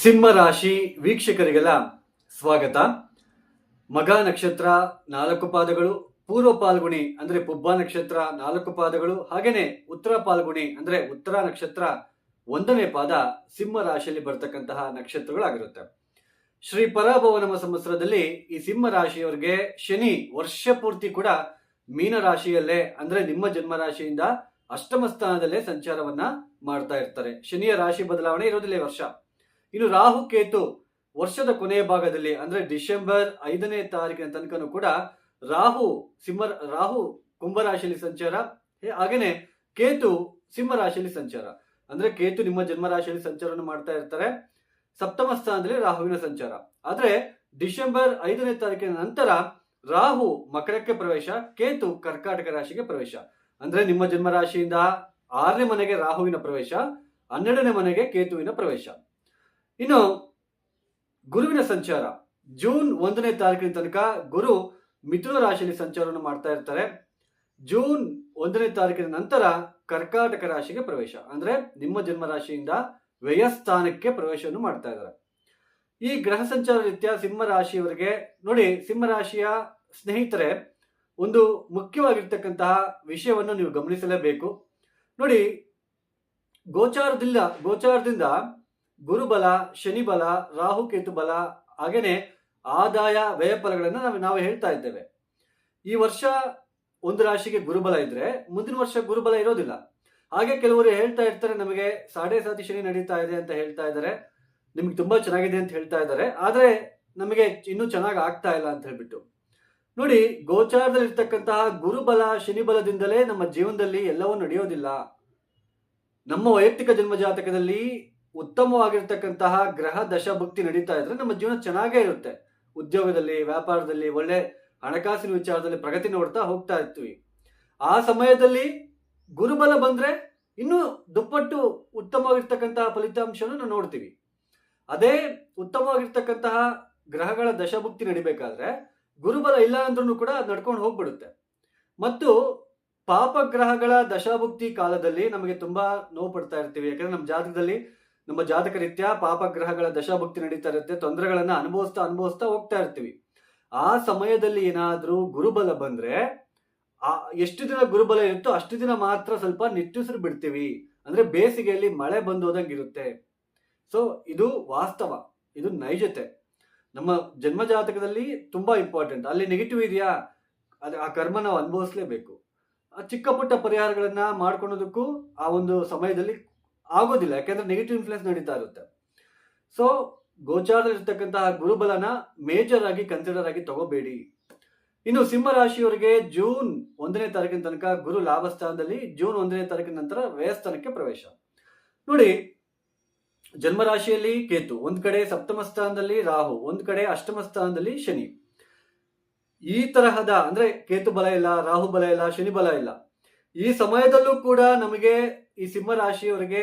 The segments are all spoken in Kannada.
ಸಿಂಹ ರಾಶಿ ವೀಕ್ಷಕರಿಗೆಲ್ಲ ಸ್ವಾಗತ. ಮಗ ನಕ್ಷತ್ರ 4 ಪಾದಗಳು, ಪೂರ್ವ ಪಾಲ್ಗುಣಿ ಅಂದ್ರೆ ಪುಬ್ಬ ನಕ್ಷತ್ರ 4 ಪಾದಗಳು, ಹಾಗೇನೆ ಉತ್ತರ ಪಾಲ್ಗುಣಿ ಅಂದ್ರೆ ಉತ್ತರ ನಕ್ಷತ್ರ 1ನೇ ಪಾದ ಸಿಂಹ ರಾಶಿಯಲ್ಲಿ ಬರ್ತಕ್ಕಂತಹ ನಕ್ಷತ್ರಗಳಾಗಿರುತ್ತೆ. ಶ್ರೀ ಪರಾಭವ ಸಂವತ್ಸರದಲ್ಲಿ ಈ ಸಿಂಹ ರಾಶಿಯವರಿಗೆ ಶನಿ ವರ್ಷ ಪೂರ್ತಿ ಕೂಡ ಮೀನ ರಾಶಿಯಲ್ಲೇ ಅಂದ್ರೆ ನಿಮ್ಮ ಜನ್ಮ ರಾಶಿಯಿಂದ ಅಷ್ಟಮ ಸ್ಥಾನದಲ್ಲೇ ಸಂಚಾರವನ್ನ ಮಾಡ್ತಾ ಇರ್ತಾರೆ. ಶನಿಯ ರಾಶಿ ಬದಲಾವಣೆ ಇರೋದಿಲ್ಲ ಈ ವರ್ಷ. ಇನ್ನು ರಾಹು ಕೇತು ವರ್ಷದ ಕೊನೆಯ ಭಾಗದಲ್ಲಿ ಅಂದ್ರೆ ಡಿಸೆಂಬರ್ 5ನೇ ತಾರೀಕಿನ ತನಕನೂ ಕೂಡ ರಾಹು ಕುಂಭರಾಶಿಯಲ್ಲಿ ಸಂಚಾರ, ಹಾಗೇನೆ ಕೇತು ಸಿಂಹ ರಾಶಿಯಲ್ಲಿ ಸಂಚಾರ. ಅಂದ್ರೆ ಕೇತು ನಿಮ್ಮ ಜನ್ಮ ರಾಶಿಯಲ್ಲಿ ಸಂಚಾರವನ್ನು ಮಾಡ್ತಾ ಇರ್ತಾರೆ. ಸಪ್ತಮ ಸ್ಥಾನದಲ್ಲಿ ರಾಹುವಿನ ಸಂಚಾರ. ಆದ್ರೆ ಡಿಸೆಂಬರ್ 5ನೇ ತಾರೀಕಿನ ನಂತರ ರಾಹು ಮಕರಕ್ಕೆ ಪ್ರವೇಶ, ಕೇತು ಕರ್ಕಾಟಕ ರಾಶಿಗೆ ಪ್ರವೇಶ. ಅಂದ್ರೆ ನಿಮ್ಮ ಜನ್ಮ ರಾಶಿಯಿಂದ 6ನೇ ಮನೆಗೆ ರಾಹುವಿನ ಪ್ರವೇಶ, 12ನೇ ಮನೆಗೆ ಕೇತುವಿನ ಪ್ರವೇಶ. ಇನ್ನು ಗುರುವಿನ ಸಂಚಾರ ಜೂನ್ 1ನೇ ತಾರೀಕಿನ ತನಕ ಗುರು ಮಿಥುನ ರಾಶಿಯಲ್ಲಿ ಸಂಚಾರವನ್ನು ಮಾಡ್ತಾ ಇರ್ತಾರೆ. ಜೂನ್ 1ನೇ ತಾರೀಕಿನ ನಂತರ ಕರ್ಕಾಟಕ ರಾಶಿಗೆ ಪ್ರವೇಶ, ಅಂದ್ರೆ ನಿಮ್ಮ ಜನ್ಮ ರಾಶಿಯಿಂದ ವ್ಯಯಸ್ಥಾನಕ್ಕೆ ಪ್ರವೇಶವನ್ನು ಮಾಡ್ತಾ ಇದ್ದಾರೆ. ಈ ಗ್ರಹ ಸಂಚಾರ ರೀತ್ಯ ಸಿಂಹ ರಾಶಿಯವರಿಗೆ ನೋಡಿ, ಸಿಂಹ ರಾಶಿಯ ಸ್ನೇಹಿತರೆ, ಒಂದು ಮುಖ್ಯವಾಗಿರ್ತಕ್ಕಂತಹ ವಿಷಯವನ್ನು ನೀವು ಗಮನಿಸಲೇಬೇಕು. ನೋಡಿ, ಗೋಚಾರದಿಂದ ಗುರುಬಲ, ಶನಿ ಬಲ, ರಾಹುಕೇತು ಬಲ, ಹಾಗೇನೆ ಆದಾಯ ವ್ಯಯ ಫಲಗಳನ್ನ ನಾವು ಹೇಳ್ತಾ ಇದ್ದೇವೆ. ಈ ವರ್ಷ ಒಂದು ರಾಶಿಗೆ ಗುರುಬಲ ಇದ್ರೆ ಮುಂದಿನ ವರ್ಷ ಗುರುಬಲ ಇರೋದಿಲ್ಲ. ಹಾಗೆ ಕೆಲವರು ಹೇಳ್ತಾ ಇರ್ತಾರೆ, ನಮಗೆ 7.5 ಶನಿ ನಡೀತಾ ಇದೆ ಅಂತ ಹೇಳ್ತಾ ಇದ್ದಾರೆ, ನಿಮ್ಗೆ ತುಂಬಾ ಚೆನ್ನಾಗಿದೆ ಅಂತ ಹೇಳ್ತಾ ಇದ್ದಾರೆ, ಆದ್ರೆ ನಮಗೆ ಇನ್ನೂ ಚೆನ್ನಾಗಿ ಆಗ್ತಾ ಇಲ್ಲ ಅಂತ ಹೇಳ್ಬಿಟ್ಟು. ನೋಡಿ, ಗೋಚಾರದಲ್ಲಿ ಇರ್ತಕ್ಕಂತಹ ಗುರುಬಲ ಶನಿ ಬಲದಿಂದಲೇ ನಮ್ಮ ಜೀವನದಲ್ಲಿ ಎಲ್ಲವೂ ನಡೆಯೋದಿಲ್ಲ. ನಮ್ಮ ವೈಯಕ್ತಿಕ ಜನ್ಮ ಜಾತಕದಲ್ಲಿ ಉತ್ತಮವಾಗಿರ್ತಕ್ಕಂತಹ ಗ್ರಹ ದಶಭುಕ್ತಿ ನಡೀತಾ ಇದ್ರೆ ನಮ್ಮ ಜೀವನ ಚೆನ್ನಾಗೇ ಇರುತ್ತೆ. ಉದ್ಯೋಗದಲ್ಲಿ, ವ್ಯಾಪಾರದಲ್ಲಿ, ಒಳ್ಳೆ ಹಣಕಾಸಿನ ವಿಚಾರದಲ್ಲಿ ಪ್ರಗತಿ ನೋಡ್ತಾ ಹೋಗ್ತಾ ಇರ್ತೀವಿ. ಆ ಸಮಯದಲ್ಲಿ ಗುರುಬಲ ಬಂದ್ರೆ ಇನ್ನೂ ದುಪ್ಪಟ್ಟು ಉತ್ತಮವಾಗಿರ್ತಕ್ಕಂತಹ ಫಲಿತಾಂಶವನ್ನು ನಾವು ನೋಡ್ತೀವಿ. ಅದೇ ಉತ್ತಮವಾಗಿರ್ತಕ್ಕಂತಹ ಗ್ರಹಗಳ ದಶಭುಕ್ತಿ ನಡಿಬೇಕಾದ್ರೆ ಗುರುಬಲ ಇಲ್ಲ ಅಂದ್ರೂ ಕೂಡ ನಡ್ಕೊಂಡು ಹೋಗ್ಬಿಡುತ್ತೆ. ಮತ್ತು ಪಾಪಗ್ರಹಗಳ ದಶಾಭುಕ್ತಿ ಕಾಲದಲ್ಲಿ ನಮಗೆ ತುಂಬಾ ನೋವು ಪಡ್ತಾ ಇರ್ತೀವಿ. ಯಾಕಂದ್ರೆ ನಮ್ಮ ಜಾತಕ ರೀತ್ಯ ಪಾಪಗ್ರಹಗಳ ದಶಾಭುಕ್ತಿ ನಡೀತಾ ಇರುತ್ತೆ, ತೊಂದರೆಗಳನ್ನ ಅನುಭವಿಸ್ತಾ ಹೋಗ್ತಾ ಇರ್ತೀವಿ. ಆ ಸಮಯದಲ್ಲಿ ಏನಾದ್ರೂ ಗುರುಬಲ ಬಂದ್ರೆ ಎಷ್ಟು ದಿನ ಗುರುಬಲ ಇರುತ್ತೋ ಅಷ್ಟು ದಿನ ಮಾತ್ರ ಸ್ವಲ್ಪ ನಿಟ್ಟುಸಿರು ಬಿಡ್ತೀವಿ. ಅಂದ್ರೆ ಬೇಸಿಗೆಯಲ್ಲಿ ಮಳೆ ಬಂದೋದಂಗಿರುತ್ತೆ. ಸೊ ಇದು ವಾಸ್ತವ, ಇದು ನೈಜತೆ. ನಮ್ಮ ಜನ್ಮ ಜಾತಕದಲ್ಲಿ ತುಂಬಾ ಇಂಪಾರ್ಟೆಂಟ್. ಅಲ್ಲಿ ನೆಗೆಟಿವ್ ಇದೆಯಾ, ಆ ಕರ್ಮ ನಾವು ಅನುಭವಿಸ್ಲೇಬೇಕು. ಚಿಕ್ಕ ಪುಟ್ಟ ಪರಿಹಾರಗಳನ್ನ ಮಾಡ್ಕೊಳೋದಕ್ಕೂ ಆ ಒಂದು ಸಮಯದಲ್ಲಿ ಆಗೋದಿಲ್ಲ, ಯಾಕೆಂದ್ರೆ ನೆಗೆಟಿವ್ ಇನ್ಫ್ಲುಯೆನ್ಸ್ ನಡೀತಾ ಇರುತ್ತೆ. ಸೊ ಗೋಚಾರದಲ್ಲಿರ್ತಕ್ಕಂತಹ ಗುರುಬಲನ ಮೇಜರ್ ಆಗಿ ಕನ್ಸಿಡರ್ ಆಗಿ ತಗೋಬೇಡಿ. ಇನ್ನು ಸಿಂಹ ರಾಶಿಯವರಿಗೆ ಜೂನ್ 1ನೇ ತಾರೀಕಿನ ತನಕ ಗುರು ಲಾಭ ಸ್ಥಾನದಲ್ಲಿ, ಜೂನ್ 1ನೇ ತಾರೀಕಿನ ನಂತರ ವ್ಯಯಸ್ಥಾನಕ್ಕೆ ಪ್ರವೇಶ. ನೋಡಿ, ಜನ್ಮ ರಾಶಿಯಲ್ಲಿ ಕೇತು, ಒಂದ್ ಕಡೆ ಸಪ್ತಮ ಸ್ಥಾನದಲ್ಲಿ ರಾಹು, ಒಂದ್ ಕಡೆ ಅಷ್ಟಮ ಸ್ಥಾನದಲ್ಲಿ ಶನಿ. ಈ ತರಹದ ಅಂದ್ರೆ ಕೇತು ಬಲ ಇಲ್ಲ, ರಾಹು ಬಲ ಇಲ್ಲ, ಶನಿ ಬಲ ಇಲ್ಲ. ಈ ಸಮಯದಲ್ಲೂ ಕೂಡ ನಮಗೆ ಈ ಸಿಂಹ ರಾಶಿಯವರಿಗೆ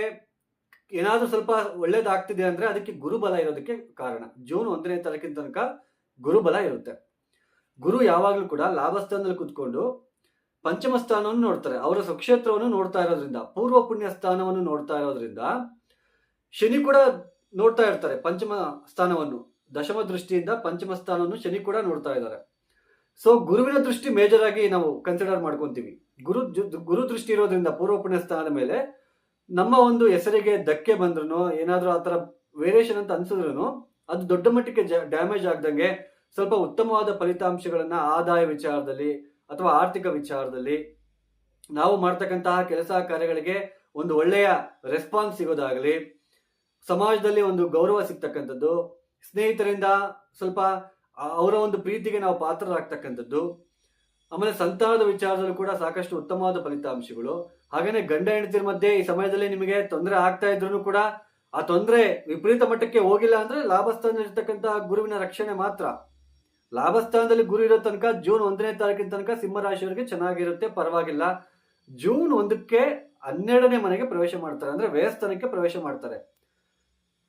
ಏನಾದ್ರೂ ಸ್ವಲ್ಪ ಒಳ್ಳೇದಾಗ್ತಿದೆ ಅಂದ್ರೆ ಅದಕ್ಕೆ ಗುರುಬಲ ಇರೋದಕ್ಕೆ ಕಾರಣ. ಜೂನ್ 1ನೇ ತಾರೀಕಿನ ತನಕ ಗುರುಬಲ ಇರುತ್ತೆ. ಗುರು ಯಾವಾಗ್ಲೂ ಕೂಡ ಲಾಭಸ್ಥಾನದಲ್ಲಿ ಕುತ್ಕೊಂಡು ಪಂಚಮ ಸ್ಥಾನವನ್ನು ನೋಡ್ತಾರೆ. ಅವರ ಸ್ವಕ್ಷೇತ್ರವನ್ನು ನೋಡ್ತಾ ಇರೋದ್ರಿಂದ, ಪೂರ್ವ ಪುಣ್ಯ ಸ್ಥಾನವನ್ನು ನೋಡ್ತಾ ಇರೋದ್ರಿಂದ, ಶನಿ ಕೂಡ ನೋಡ್ತಾ ಇರ್ತಾರೆ ಪಂಚಮ ಸ್ಥಾನವನ್ನು. ದಶಮ ದೃಷ್ಟಿಯಿಂದ ಪಂಚಮ ಸ್ಥಾನವನ್ನು ಶನಿ ಕೂಡ ನೋಡ್ತಾ ಇದ್ದಾರೆ. ಸೊ ಗುರುವಿನ ದೃಷ್ಟಿ ಮೇಜರ್ ಆಗಿ ನಾವು ಕನ್ಸಿಡರ್ ಮಾಡ್ಕೊಂತೀವಿ. ಗುರು ದೃಷ್ಟಿ ಇರೋದ್ರಿಂದ ಪೂರ್ವ ಪುಣ್ಯ ಸ್ಥಾನದ ಮೇಲೆ ನಮ್ಮ ಒಂದು ಹೆಸರಿಗೆ ಧಕ್ಕೆ ಬಂದ್ರು, ಏನಾದ್ರೂ ಆತರ ವೇರಿಯೇಷನ್ ಅಂತ ಅನ್ಸಿದ್ರು ಅದು ದೊಡ್ಡ ಮಟ್ಟಕ್ಕೆ ಡ್ಯಾಮೇಜ್ ಆಗ್ದಂಗೆ ಸ್ವಲ್ಪ ಉತ್ತಮವಾದ ಫಲಿತಾಂಶಗಳನ್ನ ಆದಾಯ ವಿಚಾರದಲ್ಲಿ ಅಥವಾ ಆರ್ಥಿಕ ವಿಚಾರದಲ್ಲಿ, ನಾವು ಮಾಡ್ತಕ್ಕಂತಹ ಕೆಲಸ ಕಾರ್ಯಗಳಿಗೆ ಒಂದು ಒಳ್ಳೆಯ ರೆಸ್ಪಾನ್ಸ್ ಸಿಗೋದಾಗಲಿ, ಸಮಾಜದಲ್ಲಿ ಒಂದು ಗೌರವ ಸಿಗ್ತಕ್ಕಂಥದ್ದು, ಸ್ನೇಹಿತರಿಂದ ಸ್ವಲ್ಪ ಅವರ ಒಂದು ಪ್ರೀತಿಗೆ ನಾವು ಪಾತ್ರರಾಗ್ತಕ್ಕಂಥದ್ದು, ಆಮೇಲೆ ಸಂತಾನದ ವಿಚಾರದಲ್ಲೂ ಕೂಡ ಸಾಕಷ್ಟು ಉತ್ತಮವಾದ ಫಲಿತಾಂಶಗಳು. ಹಾಗೇನೆ ಗಂಡ ಹೆಂಡತಿರ ಮಧ್ಯೆ ಈ ಸಮಯದಲ್ಲಿ ನಿಮಗೆ ತೊಂದರೆ ಆಗ್ತಾ ಇದ್ರು ಕೂಡ ಆ ತೊಂದರೆ ವಿಪರೀತ ಮಟ್ಟಕ್ಕೆ ಹೋಗಿಲ್ಲ ಅಂದ್ರೆ ಲಾಭಸ್ಥಾನದಲ್ಲಿ ಇರ್ತಕ್ಕಂತಹ ಗುರುವಿನ ರಕ್ಷಣೆ ಮಾತ್ರ. ಲಾಭಸ್ಥಾನದಲ್ಲಿ ಗುರು ಇರೋ ತನಕ ಜೂನ್ 1ನೇ ತಾರೀಕಿನ ತನಕ ಸಿಂಹ ರಾಶಿಯವರಿಗೆ ಚೆನ್ನಾಗಿರುತ್ತೆ, ಪರವಾಗಿಲ್ಲ. ಜೂನ್ 1ಕ್ಕೆ 12ನೇ ಮನೆಗೆ ಪ್ರವೇಶ ಮಾಡ್ತಾರೆ, ಅಂದ್ರೆ ವ್ಯಯಸ್ಥಾನಕ್ಕೆ ಪ್ರವೇಶ ಮಾಡ್ತಾರೆ.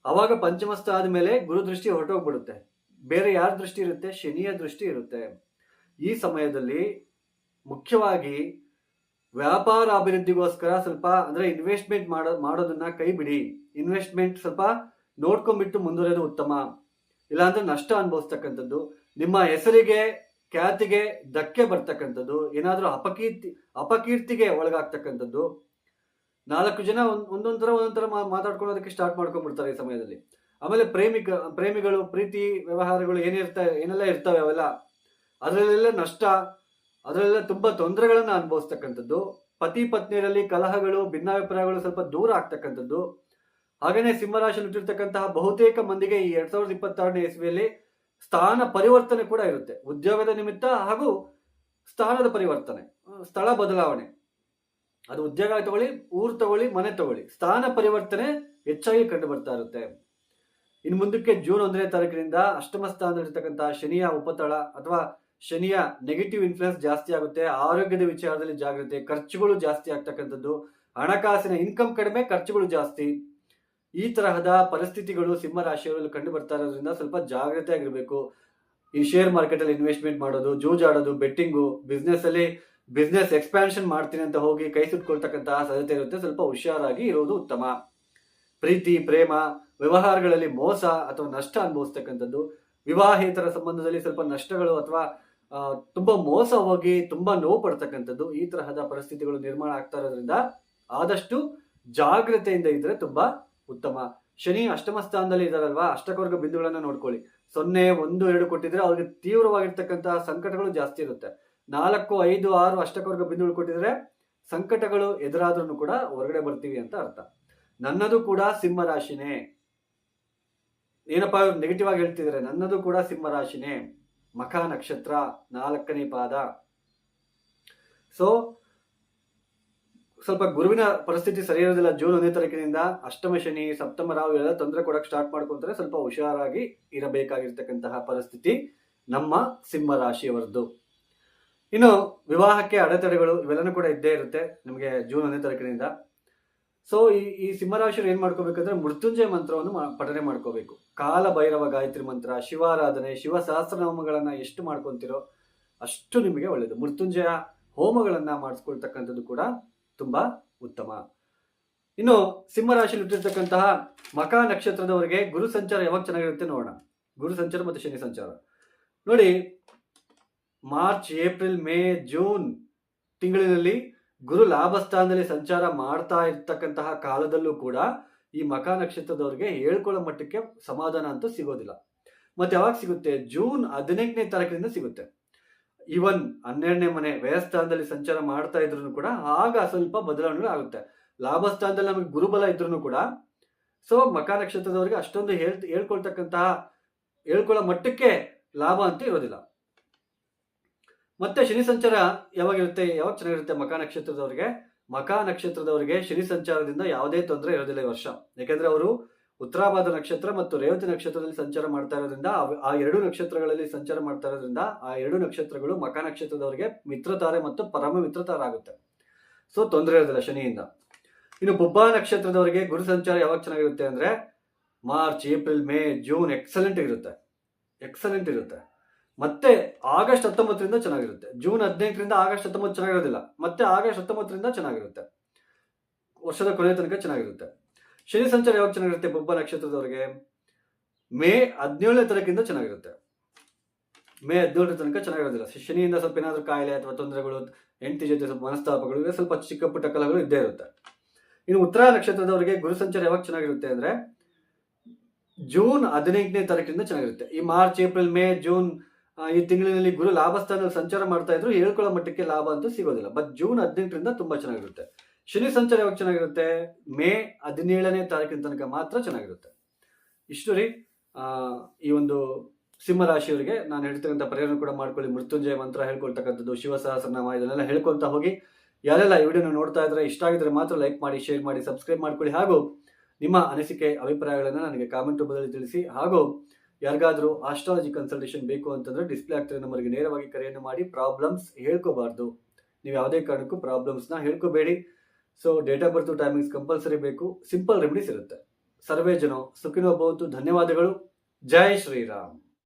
ಅವಾಗ ಪಂಚಮ ಸ್ಥಾನದ ಮೇಲೆ ಗುರು ದೃಷ್ಟಿ ಹೊರಟೋಗ್ಬಿಡುತ್ತೆ. ಬೇರೆ ಯಾರ ದೃಷ್ಟಿ ಇರುತ್ತೆ? ಶನಿಯ ದೃಷ್ಟಿ ಇರುತ್ತೆ. ಈ ಸಮಯದಲ್ಲಿ ಮುಖ್ಯವಾಗಿ ವ್ಯಾಪಾರ ಅಭಿವೃದ್ಧಿಗೋಸ್ಕರ ಸ್ವಲ್ಪ ಅಂದ್ರೆ ಇನ್ವೆಸ್ಟ್ಮೆಂಟ್ ಮಾಡೋದನ್ನ ಕೈ ಬಿಡಿ. ಇನ್ವೆಸ್ಟ್ಮೆಂಟ್ ಸ್ವಲ್ಪ ನೋಡ್ಕೊಂಡ್ಬಿಟ್ಟು ಮುಂದುವರೆಯೋದು ಉತ್ತಮ. ಇಲ್ಲಾಂದ್ರೆ ನಷ್ಟ ಅನುಭವಿಸ್ತಕ್ಕಂಥದ್ದು, ನಿಮ್ಮ ಹೆಸರಿಗೆ ಖ್ಯಾತಿಗೆ ಧಕ್ಕೆ ಬರ್ತಕ್ಕಂಥದ್ದು, ಏನಾದರೂ ಅಪಕೀರ್ತಿಗೆ ಒಳಗಾಗ್ತಕ್ಕಂಥದ್ದು. 4 ಜನ ಒಂದೊಂದರ ಮಾತಾಡ್ಕೊಳ್ಳೋದಕ್ಕೆ ಸ್ಟಾರ್ಟ್ ಮಾಡ್ಕೊಂಡ್ಬಿಡ್ತಾರೆ ಈ ಸಮಯದಲ್ಲಿ. ಆಮೇಲೆ ಪ್ರೇಮಿಗಳು ಪ್ರೀತಿ ವ್ಯವಹಾರಗಳು ಏನೆಲ್ಲ ಇರ್ತವೆ ಅವೆಲ್ಲ, ಅದರಲ್ಲೆಲ್ಲ ನಷ್ಟ, ಅದರಲ್ಲೆಲ್ಲ ತುಂಬಾ ತೊಂದರೆಗಳನ್ನ ಅನುಭವಿಸ್ತಕ್ಕಂಥದ್ದು. ಪತಿ ಪತ್ನಿಯರಲ್ಲಿ ಕಲಹಗಳು, ಭಿನ್ನಾಭಿಪ್ರಾಯಗಳು ಸ್ವಲ್ಪ ದೂರ ಆಗ್ತಕ್ಕಂಥದ್ದು. ಹಾಗೇನೆ ಸಿಂಹರಾಶಿಯಲ್ಲಿ ಹುಟ್ಟಿರ್ತಕ್ಕಂತಹ ಬಹುತೇಕ ಮಂದಿಗೆ ಈ 2026ನೇ ಇಸ್ವಿಯಲ್ಲಿ ಸ್ಥಾನ ಪರಿವರ್ತನೆ ಕೂಡ ಇರುತ್ತೆ. ಉದ್ಯೋಗದ ನಿಮಿತ್ತ ಹಾಗೂ ಸ್ಥಾನದ ಪರಿವರ್ತನೆ, ಸ್ಥಳ ಬದಲಾವಣೆ. ಅದು ಉದ್ಯೋಗ ತಗೊಳ್ಳಿ, ಊರು ತಗೊಳ್ಳಿ, ಮನೆ ತಗೊಳ್ಳಿ, ಸ್ಥಾನ ಪರಿವರ್ತನೆ ಹೆಚ್ಚಾಗಿ ಕಂಡು ಬರ್ತಾ ಇರುತ್ತೆ. ಇನ್ನು ಮುಂದಕ್ಕೆ ಜೂನ್ 1ನೇ ತಾರೀಕಿನಿಂದ ಅಷ್ಟಮ ಸ್ಥಾನದಲ್ಲಿರ್ತಕ್ಕಂತಹ ಶನಿಯ ಉಪತಳ ಅಥವಾ ಶನಿಯ ನೆಗೆಟಿವ್ ಇನ್ಫ್ಲುಯೆನ್ಸ್ ಜಾಸ್ತಿ ಆಗುತ್ತೆ. ಆರೋಗ್ಯದ ವಿಚಾರದಲ್ಲಿ ಜಾಗ್ರತೆ, ಖರ್ಚುಗಳು ಜಾಸ್ತಿ ಆಗ್ತಕ್ಕಂಥದ್ದು, ಹಣಕಾಸಿನ ಇನ್ಕಮ್ ಕಡಿಮೆ, ಖರ್ಚುಗಳು ಜಾಸ್ತಿ. ಈ ತರಹದ ಪರಿಸ್ಥಿತಿಗಳು ಸಿಂಹ ರಾಶಿಯವರಲ್ಲಿ ಕಂಡು ಬರ್ತಾ ಇರೋದ್ರಿಂದ ಸ್ವಲ್ಪ ಜಾಗ್ರತೆ ಆಗಿರ್ಬೇಕು. ಈ ಶೇರ್ ಮಾರ್ಕೆಟ್ ಅಲ್ಲಿ ಇನ್ವೆಸ್ಟ್ಮೆಂಟ್ ಮಾಡೋದು, ಜೂಜಾಡೋದು, ಬೆಟ್ಟಿಂಗು, ಬಿಸ್ನೆಸ್ ಎಕ್ಸ್ಪ್ಯಾನ್ಷನ್ ಮಾಡ್ತೀನಿ ಅಂತ ಹೋಗಿ ಕೈ ಸುಟ್ಕೊಳ್ತಕ್ಕಂತಹ ಸಾಧ್ಯತೆ ಇರುತ್ತೆ. ಸ್ವಲ್ಪ ಹುಷಾರಾಗಿ ಇರೋದು ಉತ್ತಮ. ಪ್ರೀತಿ, ಪ್ರೇಮ ವ್ಯವಹಾರಗಳಲ್ಲಿ ಮೋಸ ಅಥವಾ ನಷ್ಟ ಅನುಭವಿಸ್ತಕ್ಕಂಥದ್ದು, ವಿವಾಹೇತರ ಸಂಬಂಧದಲ್ಲಿ ಸ್ವಲ್ಪ ನಷ್ಟಗಳು ಅಥವಾ ತುಂಬಾ ಮೋಸ ಹೋಗಿ ತುಂಬಾ ನೋವು ಪಡ್ತಕ್ಕಂಥದ್ದು, ಈ ತರಹದ ಪರಿಸ್ಥಿತಿಗಳು ನಿರ್ಮಾಣ ಆಗ್ತಾ ಇರೋದ್ರಿಂದ ಆದಷ್ಟು ಜಾಗ್ರತೆಯಿಂದ ಇದ್ರೆ ತುಂಬಾ ಉತ್ತಮ. ಶನಿ ಅಷ್ಟಮ ಸ್ಥಾನದಲ್ಲಿ ಇದಾರಲ್ವಾ, ಅಷ್ಟಕವರ್ಗ ಬಿಂದುಗಳನ್ನ ನೋಡ್ಕೊಳ್ಳಿ. 0, 1, 2 ಕೊಟ್ಟಿದ್ರೆ ಅವ್ರಿಗೆ ತೀವ್ರವಾಗಿರ್ತಕ್ಕಂತಹ ಸಂಕಟಗಳು ಜಾಸ್ತಿ ಇರುತ್ತೆ. 4, 5, 6 ಅಷ್ಟಕವರ್ಗ ಬಿಂದುಗಳು ಕೊಟ್ಟಿದ್ರೆ ಸಂಕಟಗಳು ಎದುರಾದ್ರೂ ಕೂಡ ಹೊರಗಡೆ ಬರ್ತೀವಿ ಅಂತ ಅರ್ಥ. ನನ್ನದು ಕೂಡ ಸಿಂಹ ರಾಶಿನೇ. ಏನಪ್ಪಾ ನೆಗೆಟಿವ್ ಆಗಿ ಹೇಳ್ತಿದ್ರೆ, ನನ್ನದು ಕೂಡ ಸಿಂಹ ರಾಶಿನೇ, ಮಖ ನಕ್ಷತ್ರ 4ನೇ ಪಾದ. ಸೊ ಸ್ವಲ್ಪ ಗುರುವಿನ ಪರಿಸ್ಥಿತಿ ಸರಿ ಇರೋದಿಲ್ಲ. ಜೂನ್ 1ನೇ ತಾರೀಕಿನಿಂದ ಅಷ್ಟಮ ಶನಿ, ಸಪ್ತಮ ರಾಹು ಎಲ್ಲ ತೊಂದರೆ ಕೊಡಕ್ಕೆ ಸ್ಟಾರ್ಟ್ ಮಾಡ್ಕೊಂತಾರೆ. ಸ್ವಲ್ಪ ಹುಷಾರಾಗಿ ಇರಬೇಕಾಗಿರ್ತಕ್ಕಂತಹ ಪರಿಸ್ಥಿತಿ ನಮ್ಮ ಸಿಂಹ ರಾಶಿಯವರದ್ದು. ಇನ್ನು ವಿವಾಹಕ್ಕೆ ಅಡೆತಡೆಗಳು ಇವೆಲ್ಲನೂ ಕೂಡ ಇದ್ದೇ ಇರುತ್ತೆ ನಿಮಗೆ ಜೂನ್ 1ನೇ ತಾರೀಕಿನಿಂದ. ಸೊ ಈ ಸಿಂಹರಾಶಿಯರು ಏನ್ ಮಾಡ್ಕೋಬೇಕಂದ್ರೆ ಮೃತ್ಯುಂಜಯ ಮಂತ್ರವನ್ನು ಪಠನೆ ಮಾಡ್ಕೋಬೇಕು. ಕಾಲ ಭೈರವ ಗಾಯತ್ರಿ ಮಂತ್ರ, ಶಿವಾರಾಧನೆ, ಶಿವ ಸಹಸ್ರನಾಮಗಳನ್ನ ಎಷ್ಟು ಮಾಡ್ಕೊಂತೀರೋ ಅಷ್ಟು ನಿಮಗೆ ಒಳ್ಳೇದು. ಮೃತ್ಯುಂಜಯ ಹೋಮಗಳನ್ನ ಮಾಡಿಸ್ಕೊಳ್ತಕ್ಕಂಥದ್ದು ಕೂಡ ತುಂಬಾ ಉತ್ತಮ. ಇನ್ನು ಸಿಂಹರಾಶಿಯಲ್ಲಿ ಹುಟ್ಟಿರ್ತಕ್ಕಂತಹ ಮಖ ನಕ್ಷತ್ರದವರಿಗೆ ಗುರು ಸಂಚಾರ ಯಾವಾಗ ಚೆನ್ನಾಗಿರುತ್ತೆ ನೋಡೋಣ. ಗುರು ಸಂಚಾರ ಮತ್ತು ಶನಿ ಸಂಚಾರ ನೋಡಿ, ಮಾರ್ಚ್, ಏಪ್ರಿಲ್, ಮೇ, ಜೂನ್ ತಿಂಗಳಿನಲ್ಲಿ ಗುರು ಲಾಭ ಸ್ಥಾನದಲ್ಲಿ ಸಂಚಾರ ಮಾಡ್ತಾ ಇರ್ತಕ್ಕಂತಹ ಕಾಲದಲ್ಲೂ ಕೂಡ ಈ ಮಖ ನಕ್ಷತ್ರದವರಿಗೆ ಹೇಳ್ಕೊಳ್ಳೋ ಮಟ್ಟಕ್ಕೆ ಸಮಾಧಾನ ಅಂತೂ ಸಿಗೋದಿಲ್ಲ. ಮತ್ತೆ ಯಾವಾಗ ಸಿಗುತ್ತೆ? ಜೂನ್ 18ನೇ ತಾರೀಕಿನಿಂದ ಸಿಗುತ್ತೆ. ಈವನ್ 12ನೇ ಮನೆ ವ್ಯಯಸ್ಥಾನದಲ್ಲಿ ಸಂಚಾರ ಮಾಡ್ತಾ ಇದ್ರು ಕೂಡ ಆಗ ಸ್ವಲ್ಪ ಬದಲಾವಣೆಗಳು ಆಗುತ್ತೆ. ಲಾಭ ಸ್ಥಾನದಲ್ಲಿ ನಮಗೆ ಗುರುಬಲ ಇದ್ರು ಕೂಡ ಸೊ ಮಖ ನಕ್ಷತ್ರದವರಿಗೆ ಅಷ್ಟೊಂದು ಹೇಳ್ಕೊಳ್ಳೋ ಮಟ್ಟಕ್ಕೆ ಲಾಭ ಅಂತೂ ಇರೋದಿಲ್ಲ. ಮತ್ತೆ ಶನಿ ಸಂಚಾರ ಯಾವಾಗ ಚೆನ್ನಾಗಿರುತ್ತೆ ಮಖ ನಕ್ಷತ್ರದವರಿಗೆ ಶನಿ ಸಂಚಾರದಿಂದ ಯಾವುದೇ ತೊಂದರೆ ಇರೋದಿಲ್ಲ ಈ ವರ್ಷ. ಯಾಕೆಂದ್ರೆ ಅವರು ಉತ್ತರಾಭಾದ್ರ ನಕ್ಷತ್ರ ಮತ್ತು ರೇವತಿ ನಕ್ಷತ್ರದಲ್ಲಿ ಸಂಚಾರ ಮಾಡ್ತಾ ಇರೋದ್ರಿಂದ, ಆ 2 ನಕ್ಷತ್ರಗಳಲ್ಲಿ ಸಂಚಾರ ಮಾಡ್ತಾ ಇರೋದ್ರಿಂದ ಆ 2 ನಕ್ಷತ್ರಗಳು ಮಖ ನಕ್ಷತ್ರದವರಿಗೆ ಮಿತ್ರತಾರೆ ಮತ್ತು ಪರಮ ಮಿತ್ರತಾರ ಆಗುತ್ತೆ. ಸೊ ತೊಂದರೆ ಇರೋದಿಲ್ಲ ಶನಿಯಿಂದ. ಇನ್ನು ಪುಬ್ಬ ನಕ್ಷತ್ರದವರಿಗೆ ಗುರು ಸಂಚಾರ ಯಾವಾಗ ಚೆನ್ನಾಗಿರುತ್ತೆ ಅಂದ್ರೆ March, April, May, June excellent ಇರುತ್ತೆ. ಮತ್ತೆ ಆಗಸ್ಟ್ 19ರಿಂದ ಚೆನ್ನಾಗಿರುತ್ತೆ. ಜೂನ್ 18ರಿಂದ ಆಗಸ್ಟ್ 19 ಚೆನ್ನಾಗಿರೋದಿಲ್ಲ. ಮತ್ತೆ ಆಗಸ್ಟ್ 19ರಿಂದ ಚೆನ್ನಾಗಿರುತ್ತೆ. ವರ್ಷದ ಕೊನೆಯ ತನಕ ಚೆನ್ನಾಗಿರುತ್ತೆ. ಶನಿ ಸಂಚಾರ ಯಾವಾಗ ಚೆನ್ನಾಗಿರುತ್ತೆ ಪುಬ್ಬ ನಕ್ಷತ್ರದವರಿಗೆ? ಮೇ 17ನೇ ತಾರೀಕಿಂದ ಚೆನ್ನಾಗಿರುತ್ತೆ. ಮೇ 17ರ ತನಕ ಚೆನ್ನಾಗಿರೋದಿಲ್ಲ. ಶನಿಯಿಂದ ಸ್ವಲ್ಪ ಏನಾದರೂ ಕಾಯಿಲೆ ಅಥವಾ ತೊಂದರೆಗಳು, ಹೆಂಡತಿ ಜೊತೆ ಸ್ವಲ್ಪ ಮನಸ್ತಾಪಗಳು, ಸ್ವಲ್ಪ ಚಿಕ್ಕ ಪುಟ್ಟ ಕಲಹಗಳು ಇದ್ದೇ ಇರುತ್ತೆ. ಇನ್ನು ಉತ್ತರ ನಕ್ಷತ್ರದವರಿಗೆ ಗುರು ಸಂಚಾರ ಯಾವಾಗ ಚೆನ್ನಾಗಿರುತ್ತೆ ಅಂದ್ರೆ ಜೂನ್ 15ನೇ ತಾರೀಕಿನಿಂದ ಚೆನ್ನಾಗಿರುತ್ತೆ. ಈ ಮಾರ್ಚ್, ಏಪ್ರಿಲ್, ಮೇ, ಜೂನ್ ಈ ತಿಂಗಳಿನಲ್ಲಿ ಗುರು ಲಾಭಸ್ಥಾನದಲ್ಲಿ ಸಂಚಾರ ಮಾಡ್ತಾ ಇದ್ರು ಹೇಳ್ಕೊಳ್ಳೋ ಮಟ್ಟಕ್ಕೆ ಲಾಭ ಅಂತೂ ಸಿಗೋದಿಲ್ಲ. ಬಟ್ ಜೂನ್ 18ರಿಂದ ತುಂಬಾ ಚೆನ್ನಾಗಿರುತ್ತೆ. ಶನಿ ಸಂಚಾರ ಯಾವಾಗ ಚೆನ್ನಾಗಿರುತ್ತೆ? ಮೇ 17ನೇ ತಾರೀಕಿನ ತನಕ ಮಾತ್ರ ಚೆನ್ನಾಗಿರುತ್ತೆ. ಇಷ್ಟು ರೀ ಈ ಒಂದು ಸಿಂಹ ರಾಶಿಯವರಿಗೆ ನಾನು ಹೇಳ್ತಕ್ಕಂಥ ಪರಿಹಾರ ಕೂಡ ಮಾಡ್ಕೊಳ್ಳಿ. ಮೃತ್ಯುಂಜಯ ಮಂತ್ರ ಹೇಳ್ಕೊಳ್ತಕ್ಕಂಥದ್ದು, ಶಿವ ಸಹಸ್ರನಾಮ, ಇದನ್ನೆಲ್ಲ ಹೇಳ್ಕೊಳ್ತಾ ಹೋಗಿ. ಯಾರೆಲ್ಲ ಈ ವಿಡಿಯೋನ ನೋಡ್ತಾ ಇದ್ರೆ ಇಷ್ಟ ಆಗಿದ್ರೆ ಮಾತ್ರ ಲೈಕ್ ಮಾಡಿ, ಶೇರ್ ಮಾಡಿ, ಸಬ್ಸ್ಕ್ರೈಬ್ ಮಾಡ್ಕೊಳ್ಳಿ. ಹಾಗೂ ನಿಮ್ಮ ಅನಿಸಿಕೆ ಅಭಿಪ್ರಾಯಗಳನ್ನು ನನಗೆ ಕಾಮೆಂಟ್ ರೂಪದಲ್ಲಿ ತಿಳಿಸಿ. ಹಾಗೂ ಯಾರಿಗಾದ್ರೂ ಆಸ್ಟ್ರಾಲಜಿ ಕನ್ಸಲ್ಟೇಷನ್ ಬೇಕು ಅಂತಂದ್ರೆ ಡಿಸ್ಪ್ಲೇ ಆಗ್ತಿರೋ ನಂಬರ್ಗೆ ನೇರವಾಗಿ ಕರೆಯನ್ನು ಮಾಡಿ. ಪ್ರಾಬ್ಲಮ್ಸ್ ಹೇಳ್ಕೋಬಾರ್ದು. ನೀವು ಯಾವುದೇ ಕಾರಣಕ್ಕೂ ಪ್ರಾಬ್ಲಮ್ಸ್ನ ಹೇಳ್ಕೋಬೇಡಿ. So date of birth, timings compulsory ಬೇಕು. ಸಿಂಪಲ್ ರೆಮಿಡೀಸ್ ಇರುತ್ತೆ. ಸರ್ವೇ ಜನ ಸುಖಿನೋ ಭವಂತು. ಧನ್ಯವಾದಗಳು. ಜೈ ಶ್ರೀರಾಮ್.